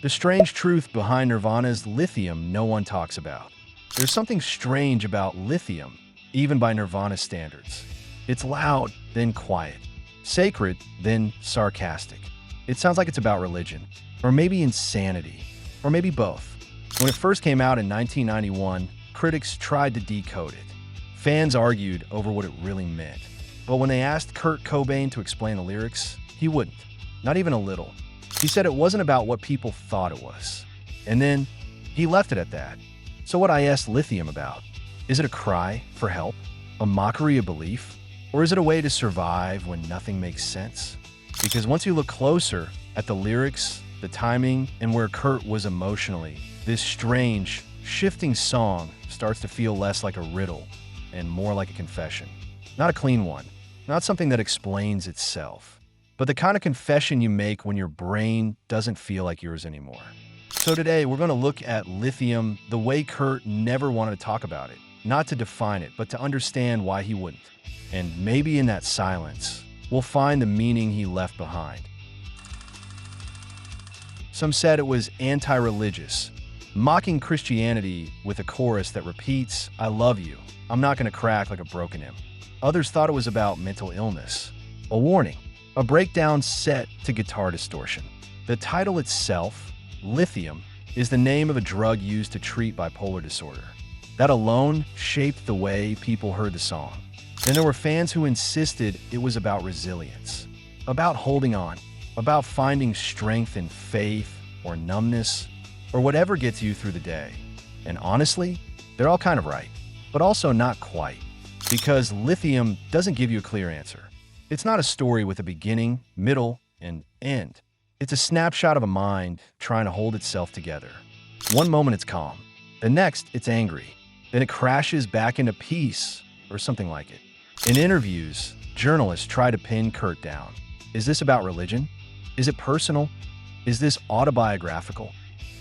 The strange truth behind Nirvana's Lithium no one talks about. There's something strange about Lithium, even by Nirvana standards. It's loud, then quiet. Sacred, then sarcastic. It sounds like it's about religion, or maybe insanity, or maybe both. When it first came out in 1991, critics tried to decode it. Fans argued over what it really meant. But when they asked Kurt Cobain to explain the lyrics, he wouldn't. Not even a little. He said it wasn't about what people thought it was. And then, he left it at that. So what I asked Lithium about, is it a cry for help? A mockery of belief? Or is it a way to survive when nothing makes sense? Because once you look closer at the lyrics, the timing, and where Kurt was emotionally, this strange, shifting song starts to feel less like a riddle and more like a confession. Not a clean one, not something that explains itself, but the kind of confession you make when your brain doesn't feel like yours anymore. So today, we're going to look at Lithium the way Kurt never wanted to talk about it, not to define it, but to understand why he wouldn't. And maybe in that silence, we'll find the meaning he left behind. Some said it was anti-religious, mocking Christianity with a chorus that repeats, "I love you, I'm not going to crack like a broken hymn." Others thought it was about mental illness, a warning, a breakdown set to guitar distortion. The title itself, Lithium, is the name of a drug used to treat bipolar disorder. That alone shaped the way people heard the song. Then there were fans who insisted it was about resilience, about holding on, about finding strength in faith or numbness, or whatever gets you through the day. And honestly, they're all kind of right, but also not quite, because Lithium doesn't give you a clear answer. It's not a story with a beginning, middle, and end. It's a snapshot of a mind trying to hold itself together. One moment it's calm, the next it's angry, then it crashes back into peace, or something like it. In interviews, journalists try to pin Kurt down. Is this about religion? Is it personal? Is this autobiographical?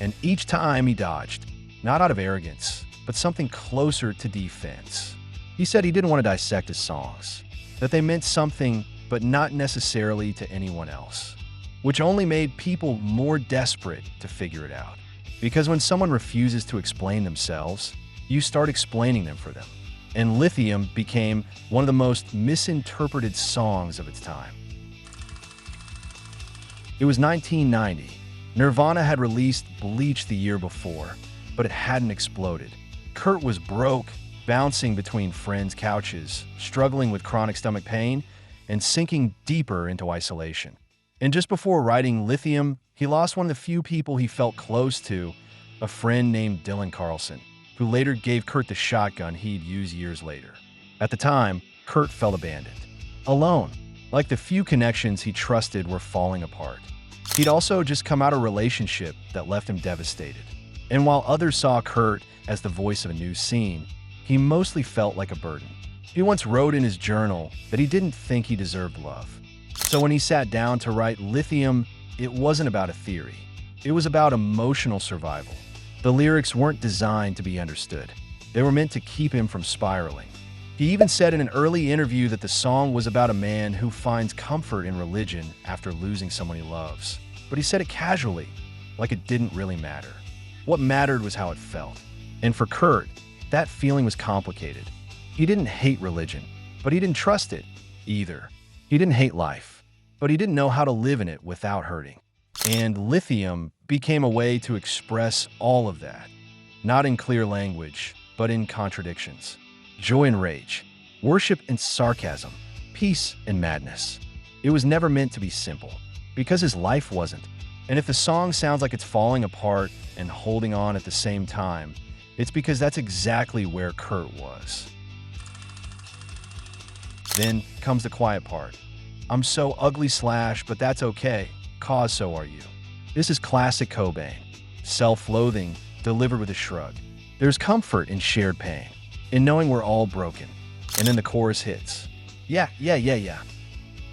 And each time he dodged, not out of arrogance, but something closer to defense. He said he didn't want to dissect his songs, that they meant something, but not necessarily to anyone else, which only made people more desperate to figure it out. Because when someone refuses to explain themselves, you start explaining them for them. And Lithium became one of the most misinterpreted songs of its time. It was 1990. Nirvana had released Bleach the year before, but it hadn't exploded. Kurt was broke, bouncing between friends' couches, struggling with chronic stomach pain, and sinking deeper into isolation. And just before writing Lithium, he lost one of the few people he felt close to, a friend named Dylan Carlson, who later gave Kurt the shotgun he'd use years later. At the time, Kurt felt abandoned, alone, like the few connections he trusted were falling apart. He'd also just come out of a relationship that left him devastated. And while others saw Kurt as the voice of a new scene, he mostly felt like a burden. He once wrote in his journal that he didn't think he deserved love. So when he sat down to write Lithium, it wasn't about a theory. It was about emotional survival. The lyrics weren't designed to be understood. They were meant to keep him from spiraling. He even said in an early interview that the song was about a man who finds comfort in religion after losing someone he loves. But he said it casually, like it didn't really matter. What mattered was how it felt. And for Kurt, that feeling was complicated. He didn't hate religion, but he didn't trust it either. He didn't hate life, but he didn't know how to live in it without hurting. And Lithium became a way to express all of that, not in clear language, but in contradictions. Joy and rage, worship and sarcasm, peace and madness. It was never meant to be simple, because his life wasn't. And if the song sounds like it's falling apart and holding on at the same time, it's because that's exactly where Kurt was. Then comes the quiet part. I'm so ugly / but that's okay, cause so are you. This is classic Cobain. Self-loathing, delivered with a shrug. There's comfort in shared pain, in knowing we're all broken. And then the chorus hits. Yeah.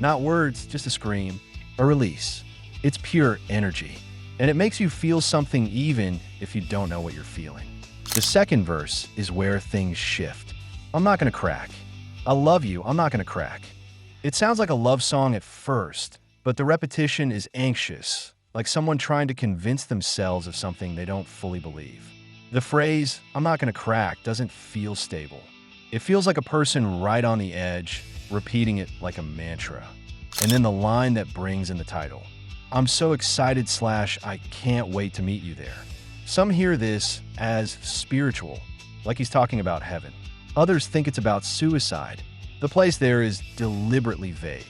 Not words, just a scream, a release. It's pure energy. And it makes you feel something even if you don't know what you're feeling. The second verse is where things shift. I'm not gonna crack. I love you, I'm not gonna crack. It sounds like a love song at first, but the repetition is anxious, like someone trying to convince themselves of something they don't fully believe. The phrase, "I'm not gonna crack," doesn't feel stable. It feels like a person right on the edge, repeating it like a mantra. And then the line that brings in the title, "I'm so excited / I can't wait to meet you there." Some hear this as spiritual, like he's talking about heaven. Others think it's about suicide. The place there is deliberately vague.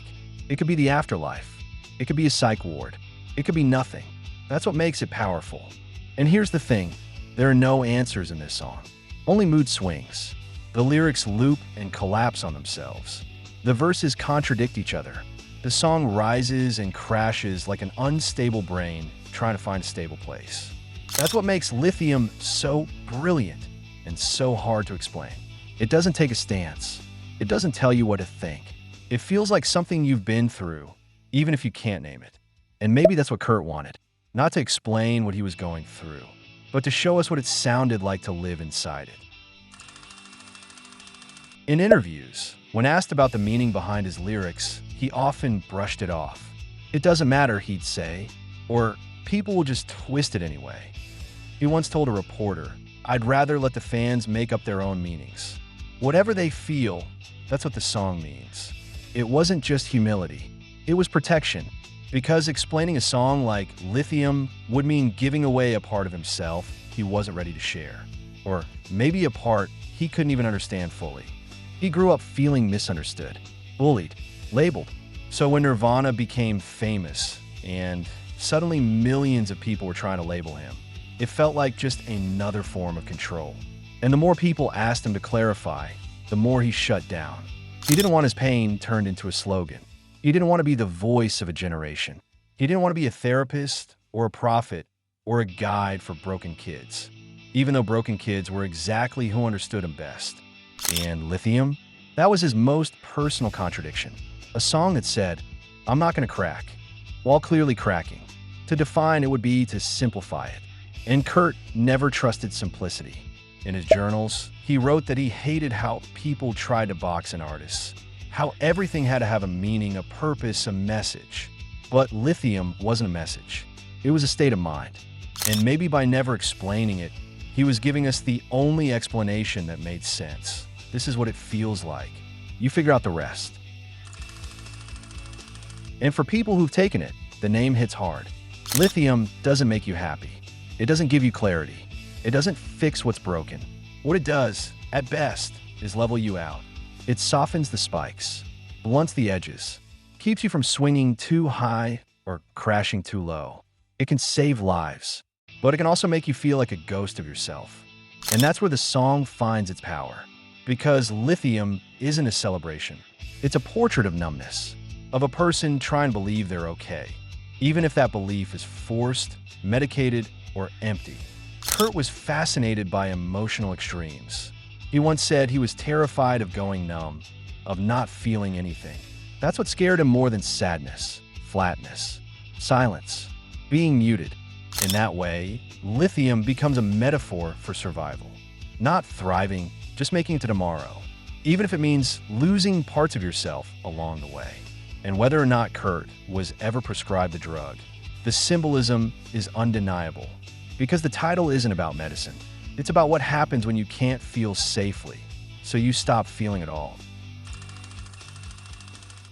It could be the afterlife. It could be a psych ward. It could be nothing. That's what makes it powerful. And here's the thing, there are no answers in this song, only mood swings. The lyrics loop and collapse on themselves. The verses contradict each other. The song rises and crashes like an unstable brain trying to find a stable place. That's what makes Lithium so brilliant and so hard to explain. It doesn't take a stance. It doesn't tell you what to think. It feels like something you've been through, even if you can't name it. And maybe that's what Kurt wanted, not to explain what he was going through, but to show us what it sounded like to live inside it. In interviews, when asked about the meaning behind his lyrics, he often brushed it off. "It doesn't matter," he'd say, or "people will just twist it anyway." He once told a reporter, "I'd rather let the fans make up their own meanings. Whatever they feel, that's what the song means." It wasn't just humility, it was protection, because explaining a song like Lithium would mean giving away a part of himself he wasn't ready to share, or maybe a part he couldn't even understand fully. He grew up feeling misunderstood, bullied, labeled. So when Nirvana became famous and suddenly millions of people were trying to label him, it felt like just another form of control. And the more people asked him to clarify, the more he shut down. He didn't want his pain turned into a slogan. He didn't want to be the voice of a generation. He didn't want to be a therapist or a prophet or a guide for broken kids, even though broken kids were exactly who understood him best. And Lithium? That was his most personal contradiction. A song that said, "I'm not going to crack," while clearly cracking. To define it would be to simplify it. And Kurt never trusted simplicity. In his journals, he wrote that he hated how people tried to box an artist, how everything had to have a meaning, a purpose, a message. But Lithium wasn't a message. It was a state of mind. And maybe by never explaining it, he was giving us the only explanation that made sense. This is what it feels like. You figure out the rest. And for people who've taken it, the name hits hard. Lithium doesn't make you happy. It doesn't give you clarity. It doesn't fix what's broken. What it does, at best, is level you out. It softens the spikes, blunts the edges, keeps you from swinging too high or crashing too low. It can save lives, but it can also make you feel like a ghost of yourself. And that's where the song finds its power. Because Lithium isn't a celebration. It's a portrait of numbness, of a person trying to believe they're okay, even if that belief is forced, medicated, or empty. Kurt was fascinated by emotional extremes. He once said he was terrified of going numb, of not feeling anything. That's what scared him more than sadness, flatness, silence, being muted. In that way, Lithium becomes a metaphor for survival. Not thriving, just making it to tomorrow, even if it means losing parts of yourself along the way. And whether or not Kurt was ever prescribed the drug, the symbolism is undeniable, because the title isn't about medicine. It's about what happens when you can't feel safely, so you stop feeling at all.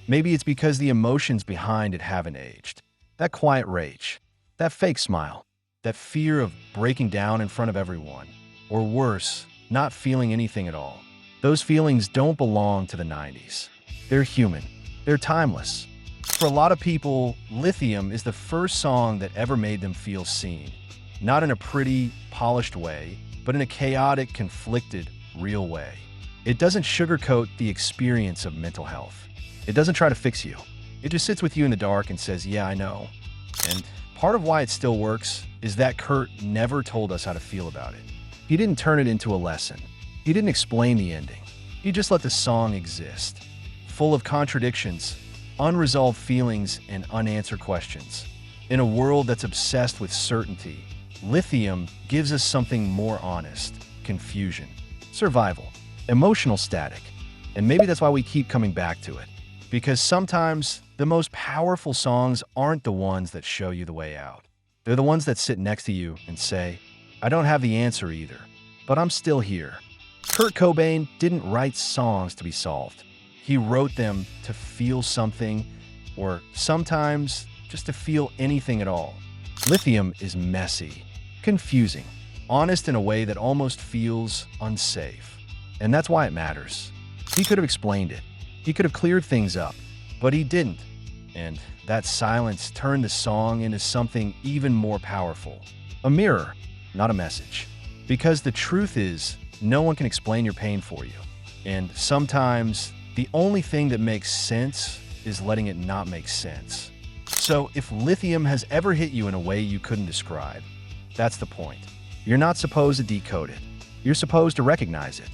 Maybe it's because the emotions behind it haven't aged. That quiet rage, that fake smile, that fear of breaking down in front of everyone, or worse, not feeling anything at all. Those feelings don't belong to the 90s. They're human. They're timeless. For a lot of people, Lithium is the first song that ever made them feel seen. Not in a pretty, polished way, but in a chaotic, conflicted, real way. It doesn't sugarcoat the experience of mental health. It doesn't try to fix you. It just sits with you in the dark and says, "Yeah, I know." And part of why it still works is that Kurt never told us how to feel about it. He didn't turn it into a lesson. He didn't explain the ending. He just let the song exist, full of contradictions, unresolved feelings, and unanswered questions. In a world that's obsessed with certainty, Lithium gives us something more honest: confusion, survival, emotional static. And maybe that's why we keep coming back to it. Because sometimes The most powerful songs aren't the ones that show you the way out. They're the ones that sit next to you and say, I don't have the answer either, but I'm still here. Kurt Cobain didn't write songs to be solved. He wrote them to feel something, or sometimes just to feel anything at all. Lithium is messy, confusing, honest in a way that almost feels unsafe. And that's why it matters. He could have explained it. He could have cleared things up, but he didn't. And that silence turned the song into something even more powerful. A mirror, not a message. Because the truth is, no one can explain your pain for you. And sometimes, the only thing that makes sense is letting it not make sense. So if lithium has ever hit you in a way you couldn't describe, that's the point. You're not supposed to decode it. You're supposed to recognize it.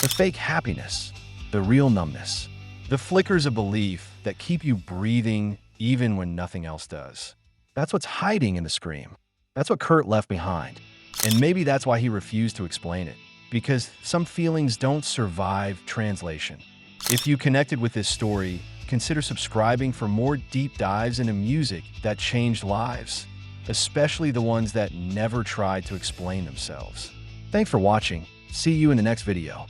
The fake happiness, the real numbness, the flickers of belief that keep you breathing even when nothing else does. That's what's hiding in the scream. That's what Kurt left behind. And maybe that's why he refused to explain it, because some feelings don't survive translation. If you connected with this story, consider subscribing for more deep dives into music that changed lives, especially the ones that never tried to explain themselves. Thanks for watching. See you in the next video.